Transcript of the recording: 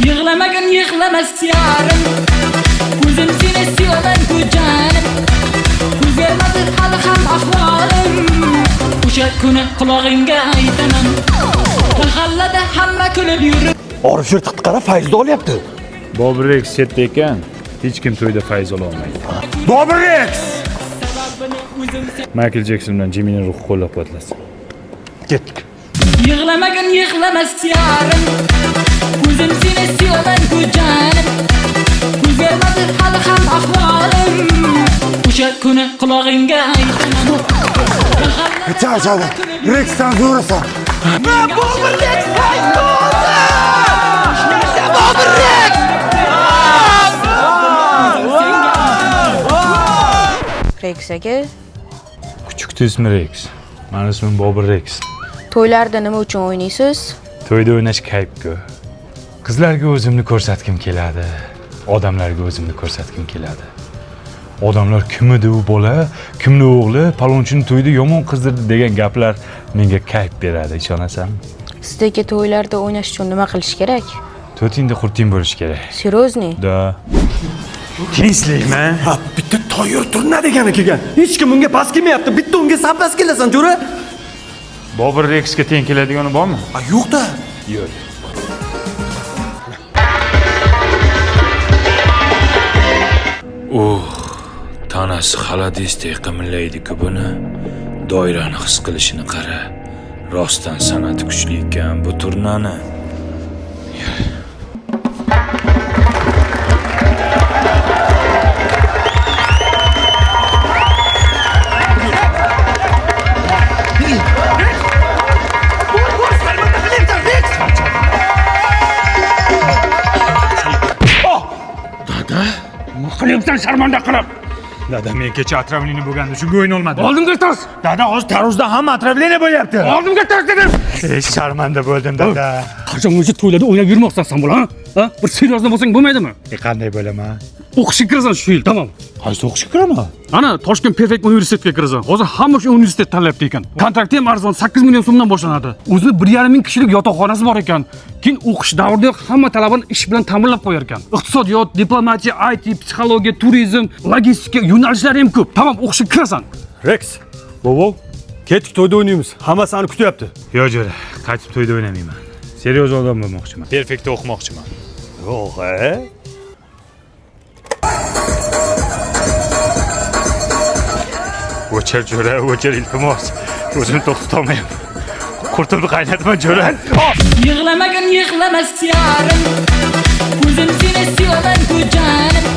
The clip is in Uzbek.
Yığlamagan yığlamas yarim O'zim seni sevaman ku jonim O'zgarmadi hali ham ahvolim O'sha kuni qulog'ingga aytaman Mahallada hamma kulib yurib Orif shirtiqni qara, fayzni olyapti. Bobur Rex chetda ekan, hech kim to'yda fayz ola olmaydi. Bobur Rex! Michael Jackson bilan Jimmy'ni ruhi qo'llab-quvvatlasin. Ketdik. Yığlamagan yığlamas yarim O'zim seni sevaman ku jonim O'zgarmadi hali ham ahvolim O'sha kuni qulog'ingga aytaman Chaqchaqda. Rexdan zo'rasan. Bobur Rex fayz bo'ldi! Bobur Rex! Rex aka, Kuchukda ismi Rex. Meni ismim Bobur Rex. to'ylarda nima uchun o'ynaysiz? To'yda o'ynash kayf-ku. Qizlarga o'zimni ko'rsatkim keladi. Odamlarga o'zimni ko'rsatkim keladi. Odamlar kim edi u bola, kimni o'g'li, palonchini to'yda yomon qizdirdi degan gaplar menga kayf beradi, ishonasanmi? Sizdagi to'ylarda o'ynash uchun nima qilish kerak? To'tingda qurting bo'lish kerak. Серьезный? Da. Tinchlikmi? Ha, bitta toyir turna degani kelgan. Hech kim unga pas kelmayapti. Bitta unga sabras kelasan, jo'ra. Bobur Rexga teng keladigani bormi? Ha, yo'q-da. Yo'q. Tanasi xaladesdek qimillaydi-ku buni. Doirani his qilishini qara. Rostdan san'ati kuchli ekan bu turnani. Qilyapsan sharmanda qilib. Dada, men kecha atravlini bo'lganda shunga o'yin olmadi. Oldimga tors. Dada, hozir taruzda hamma atravlini bo'lyapti. Oldimga tors dedim. Sharmanda bo'ldim dada. Qachongacha to'ylarda o'ynab yurmoqsan bo'la, ha? Bir seriyozda bo'lsang bo'lmaydimi? Qanday bo'laman? O'qishga kirasan shu yil, tamom. Qaysi o'qishga kiraman? Ana Toshkent Perfect universitetga kirasan. Hozir hamma shu universitet tanlayapti ekan. Kontrakti ham arzon 8 million so'mdan boshlanadi. O'zida 1,5 ming kishilik yotoqxonasi bor ekan. Keyin o'qish davrida hamma talabani ish bilan ta'minlab qo'yar ekan. Iqtisodiyot, diplomatiya, IT, psixologiya, turizm, logistika yo'nalishlari ham ko'p. Tamom, o'qishga kirasan. Rex. Bobo, ketdik to'yda o'ynaymiz. Hamma seni kutyapti. Yo'q, jo'ra. Qaytib to'yda o'ynamayman. Seryoz odam bo'lmoqchiman. Perfektda o'qimoqchiman. Yo'q, O'chir jo'ra, o'chir iltimos. O'zimni to'xtata olmayapman. Qurtulib qaynatma jo'ra. Yığlamagan yığlamas yarim